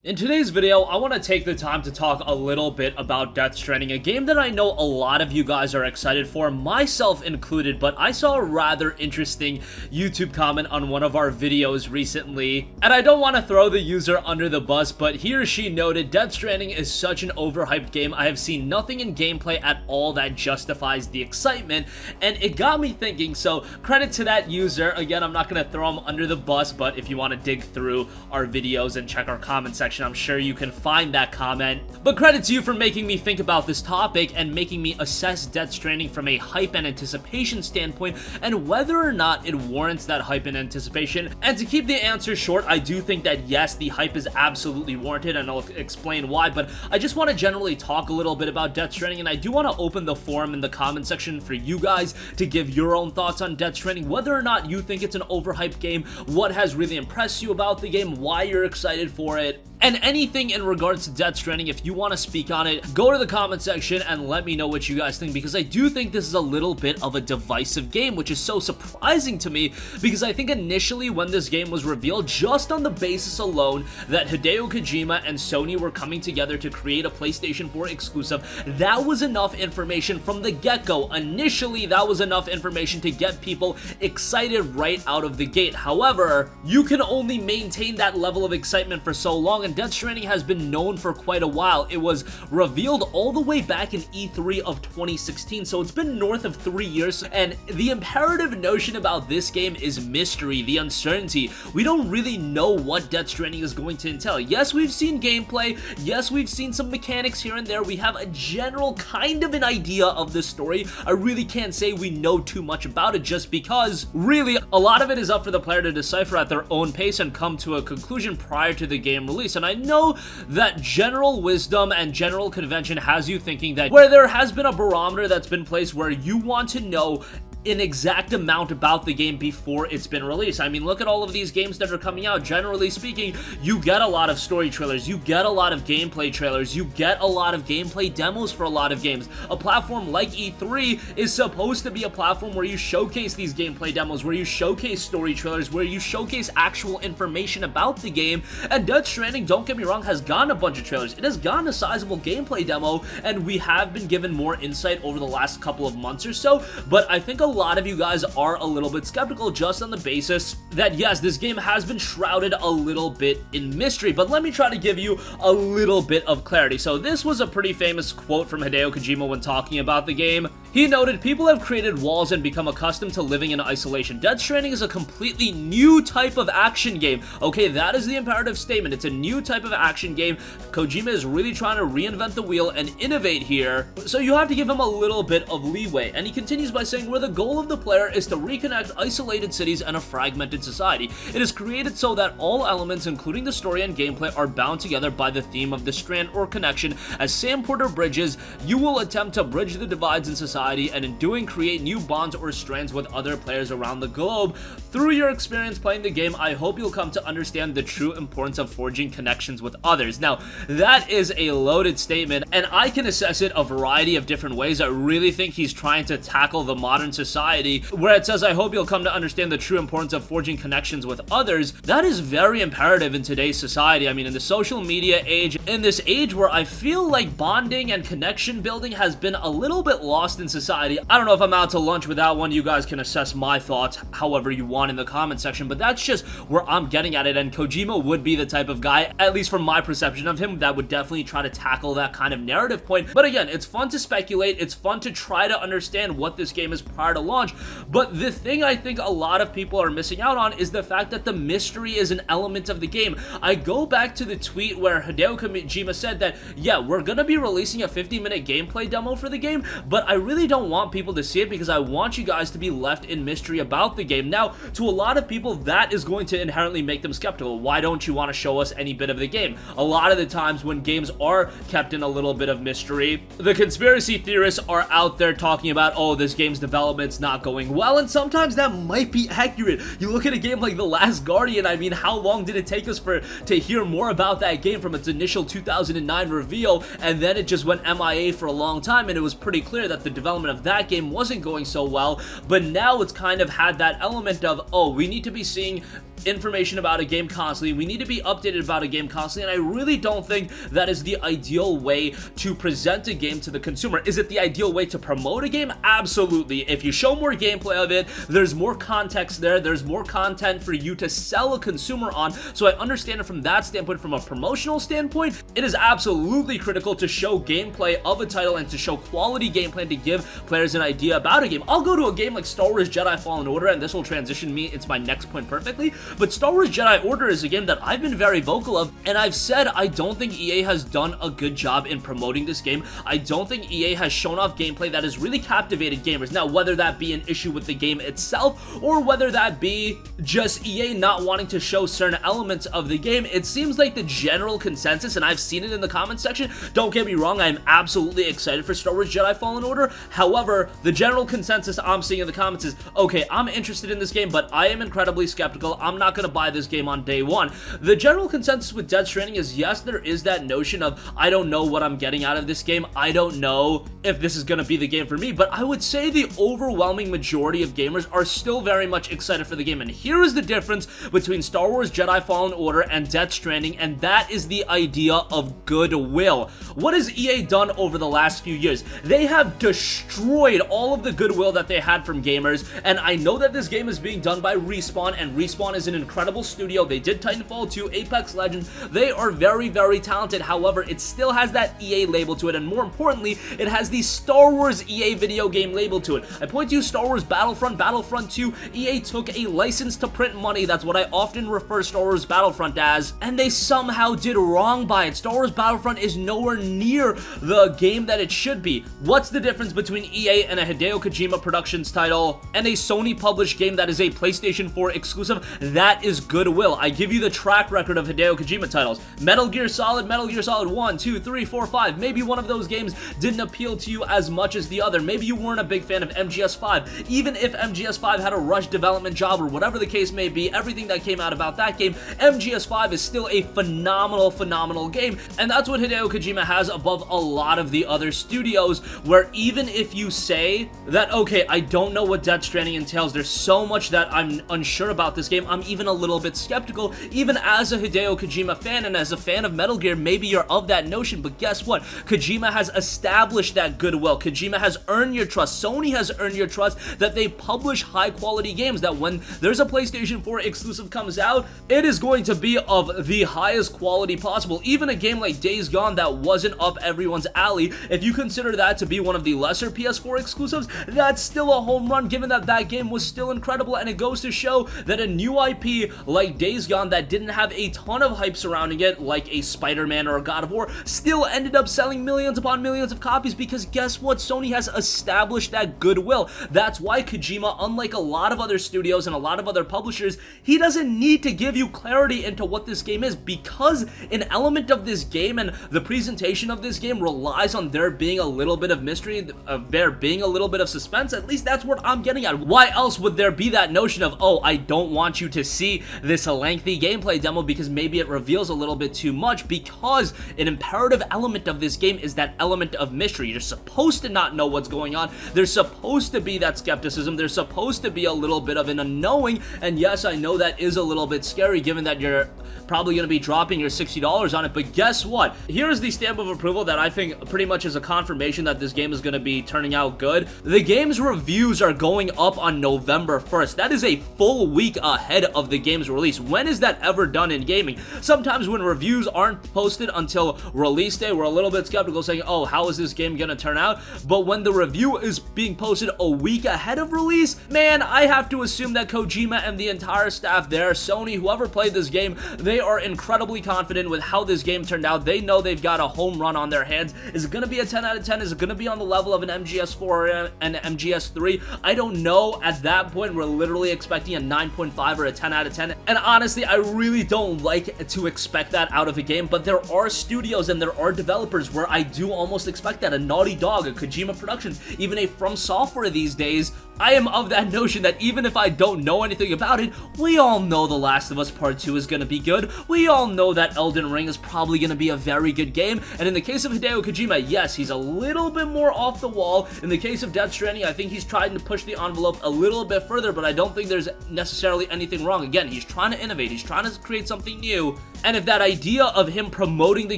In today's video, I want to take the time to talk a little bit about Death Stranding, a game that I know a lot of you guys are excited for, myself included, but I saw a rather interesting YouTube comment on one of our videos recently, and I don't want to throw the user under the bus, but he or she noted, Death Stranding is such an overhyped game. I have seen nothing in gameplay at all that justifies the excitement, and it got me thinking, so credit to that user. Again, I'm not going to throw him under the bus, but if you want to dig through our videos and check our comment section, I'm sure you can find that comment. But credit to you for making me think about this topic and making me assess Death Stranding from a hype and anticipation standpoint and whether or not it warrants that hype and anticipation. And to keep the answer short, I do think that yes, the hype is absolutely warranted, and I'll explain why, but I just want to generally talk a little bit about Death Stranding, and I do want to open the forum in the comment section for you guys to give your own thoughts on Death Stranding, whether or not you think it's an overhyped game, what has really impressed you about the game, why you're excited for it, and anything in regards to Death Stranding. If you want to speak on it, go to the comment section and let me know what you guys think, because I do think this is a little bit of a divisive game, which is so surprising to me, because I think initially when this game was revealed, just on the basis alone that Hideo Kojima and Sony were coming together to create a PlayStation 4 exclusive, that was enough information from the get-go. Initially, that was enough information to get people excited right out of the gate. However, you can only maintain that level of excitement for so long, and Death Stranding has been known for quite a while. It was revealed all the way back in E3 of 2016, so it's been north of 3 years, and the imperative notion about this game is mystery, the uncertainty. We don't really know what Death Stranding is going to entail. Yes, we've seen gameplay, yes, we've seen some mechanics here and there, we have a general kind of an idea of the story. I really can't say we know too much about it, just because really a lot of it is up for the player to decipher at their own pace and come to a conclusion prior to the game release. And I know that general wisdom and general convention has you thinking that where there has been a barometer that's been placed where you want to know an exact amount about the game before it's been released. I mean, look at all of these games that are coming out. Generally speaking, you get a lot of story trailers, you get a lot of gameplay trailers, you get a lot of gameplay demos for a lot of games. A platform like E3 is supposed to be a platform where you showcase these gameplay demos, where you showcase story trailers, where you showcase actual information about the game. And Death Stranding, don't get me wrong, has gotten a bunch of trailers. It has gotten a sizable gameplay demo, and we have been given more insight over the last couple of months or so, but I think a lot of you guys are a little bit skeptical just on the basis that yes, this game has been shrouded a little bit in mystery. But let me try to give you a little bit of clarity. So this was a pretty famous quote from Hideo Kojima when talking about the game. He noted, "People have created walls and become accustomed to living in isolation. Death Stranding is a completely new type of action game." Okay, that is the imperative statement. It's a new type of action game. Kojima is really trying to reinvent the wheel and innovate here, so you have to give him a little bit of leeway. And he continues by saying, "Where the goal of the player is to reconnect isolated cities and a fragmented society. It is created so that all elements, including the story and gameplay, are bound together by the theme of the strand or connection. As Sam Porter bridges, you will attempt to bridge the divides in society, and in doing create new bonds or strands with other players around the globe. Through your experience playing the game, I hope you'll come to understand the true importance of forging connections with others." Now, that is a loaded statement, and I can assess it a variety of different ways. I really think he's trying to tackle the modern society, where it says, "I hope you'll come to understand the true importance of forging connections with others." That is very imperative in today's society. I mean, in the social media age, in this age where I feel like bonding and connection building has been a little bit lost in society. I don't know if I'm out to lunch with that one. You guys can assess my thoughts however you want in the comment section, but that's just where I'm getting at it, and Kojima would be the type of guy, at least from my perception of him, that would definitely try to tackle that kind of narrative point. But again, it's fun to speculate, it's fun to try to understand what this game is prior to launch, but the thing I think a lot of people are missing out on is the fact that the mystery is an element of the game. I go back to the tweet where Hideo Kojima said that, yeah, we're gonna be releasing a 50-minute gameplay demo for the game, but I really don't want people to see it because I want you guys to be left in mystery about the game. Now, to a lot of people, that is going to inherently make them skeptical. Why don't you want to show us any bit of the game? A lot of the times when games are kept in a little bit of mystery, the conspiracy theorists are out there talking about, oh, this game's development's not going well, and sometimes that might be accurate. You look at a game like The Last Guardian, I mean, how long did it take us to hear more about that game from its initial 2009 reveal, and then it just went MIA for a long time, and it was pretty clear that the development of that game wasn't going so well, but now it's kind of had that element of, oh, we need to be seeing information about a game constantly. We need to be updated about a game constantly, and I really don't think that is the ideal way to present a game to the consumer. Is it the ideal way to promote a game? Absolutely. If you show more gameplay of it, there's more context there, there's more content for you to sell a consumer on, so I understand it from that standpoint. From a promotional standpoint, it is absolutely critical to show gameplay of a title and to show quality gameplay to give players an idea about a game. I'll go to a game like Star Wars Jedi Fallen Order, and this will transition me into my next point perfectly, but Star Wars Jedi Order is a game that I've been very vocal of, and I've said I don't think EA has done a good job in promoting this game. I don't think EA has shown off gameplay that has really captivated gamers. Now, whether that be an issue with the game itself, or whether that be just EA not wanting to show certain elements of the game, it seems like the general consensus, and I've seen it in the comment section, don't get me wrong, I'm absolutely excited for Star Wars Jedi Fallen Order. However, the general consensus I'm seeing in the comments is, okay, I'm interested in this game, but I am incredibly skeptical. I'm not going to buy this game on day one. The general consensus with Death Stranding is, yes, there is that notion of, I don't know what I'm getting out of this game. I don't know if this is going to be the game for me, but I would say the overwhelming majority of gamers are still very much excited for the game, and here is the difference between Star Wars Jedi Fallen Order and Death Stranding, and that is the idea of goodwill. What has EA done over the last few years? They have destroyed all of the goodwill that they had from gamers, and I know that this game is being done by Respawn, and Respawn is an incredible studio. They did Titanfall 2, Apex Legends. They are very, very talented. However, it still has that EA label to it, and more importantly, it has the Star Wars EA video game label to it. I point to Star Wars Battlefront, Battlefront 2. EA took a license to print money. That's what I often refer Star Wars Battlefront as, and they somehow did wrong by it. Star Wars Battlefront is nowhere near the game that it should be. What's the difference between EA and a Hideo Kojima Productions title and a Sony published game that is a PlayStation 4 exclusive? That is goodwill. I give you the track record of Hideo Kojima titles. Metal Gear Solid 1, 2, 3, 4, 5. Maybe one of those games didn't appeal to you as much as the other. Maybe you weren't a big fan of MGS5. Even if MGS5 had a rushed development job or whatever the case may be, everything that came out about that game, MGS5 is still a phenomenal game, and that's what Hideo Kojima has above a lot of the other studios, where even if you say that, okay, I don't know what Death Stranding entails, there's so much that I'm unsure about this game, I'm even a little bit skeptical, even as a Hideo Kojima fan and as a fan of Metal Gear, maybe you're of that notion, but guess what? Kojima has established that goodwill. Kojima has earned your trust. Sony has earned your trust that they publish high quality games, that when there's a PlayStation 4 exclusive comes out, it is going to be of the highest quality possible. Even a game like Days Gone that wasn't up everyone's alley, if you consider that to be one of the lesser PS4 exclusives, that's still a home run given that that game was still incredible, and it goes to show that a new IP like Days Gone that didn't have a ton of hype surrounding it, like a Spider-Man or a God of War, still ended up selling millions upon millions of copies, because guess what? Sony has established that goodwill. That's why Kojima, unlike a lot of other studios and a lot of other publishers, he doesn't need to give you clarity into what this game is, because an element of this game and the presentation of this game relies on there being a little bit of mystery, there being a little bit of suspense. At least that's what I'm getting at. Why else would there be that notion of, oh, I don't want you to see this lengthy gameplay demo because maybe it reveals a little bit too much? Because an imperative element of this game is that element of mystery. You're supposed to not know what's going on. There's supposed to be that skepticism. There's supposed to be a little bit of an unknowing, and yes, I know that is a little bit scary given that you're probably going to be dropping your $60 on it, but guess what? Here's the stamp of approval that I think pretty much is a confirmation that this game is going to be turning out good. The game's reviews are going up on November 1st. That is a full week ahead of the game's release. When is that ever done in gaming? Sometimes when reviews aren't posted until release day, we're a little bit skeptical, saying, oh, how is this game going to turn out? But when the review is being posted a week ahead of release, man, I have to assume that Kojima and the entire staff there, Sony, whoever played this game, they are incredibly confident with how this game turned out. They know they've got a home run on their hands. Is it going to be a 10 out of 10? Is it going to be on the level of an MGS4 or an MGS3? I don't know. At that point, we're literally expecting a 9.5 or a 10 out of 10. And honestly, I really don't like to expect that out of a game, but there are studios and there are developers where I do almost expect that. A Naughty Dog, a Kojima Productions, even a From Software these days I am of that notion that even if I don't know anything about it, we all know The Last of Us Part 2 is gonna be good. We all know that Elden Ring is probably gonna be a very good game, and in the case of Hideo Kojima, yes, he's a little bit more off the wall. In the case of Death Stranding, I think he's trying to push the envelope a little bit further, but I don't think there's necessarily anything wrong. Again, he's trying to innovate, he's trying to create something new, and if that idea of him promoting the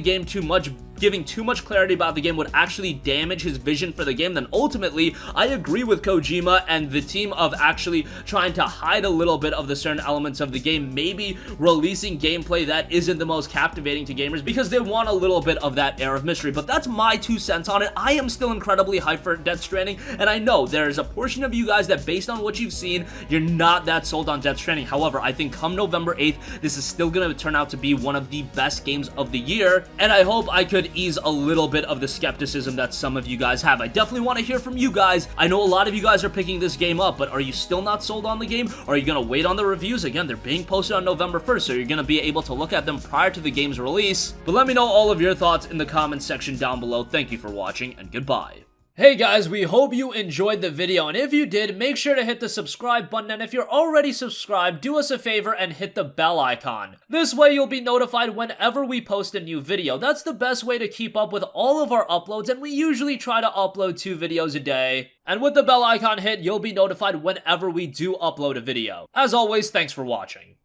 game too much, giving too much clarity about the game would actually damage his vision for the game, then ultimately, I agree with Kojima and the team of actually trying to hide a little bit of the certain elements of the game, maybe releasing gameplay that isn't the most captivating to gamers because they want a little bit of that air of mystery. But that's my 2 cents on it. I am still incredibly hyped for Death Stranding, and I know there's a portion of you guys that based on what you've seen, you're not that sold on Death Stranding. However, I think come November 8th, this is still going to turn out to be one of the best games of the year, and I hope I could ease a little bit of the skepticism that some of you guys have. I definitely want to hear from you guys. I know a lot of you guys are picking this game up, but are you still not sold on the game? Or are you going to wait on the reviews? Again, they're being posted on November 1st, so you're going to be able to look at them prior to the game's release. But let me know all of your thoughts in the comments section down below. Thank you for watching, and goodbye. Hey guys, we hope you enjoyed the video, and if you did, make sure to hit the subscribe button, and if you're already subscribed, do us a favor and hit the bell icon. This way you'll be notified whenever we post a new video. That's the best way to keep up with all of our uploads, and we usually try to upload 2 videos a day. And with the bell icon hit, you'll be notified whenever we do upload a video. As always, thanks for watching.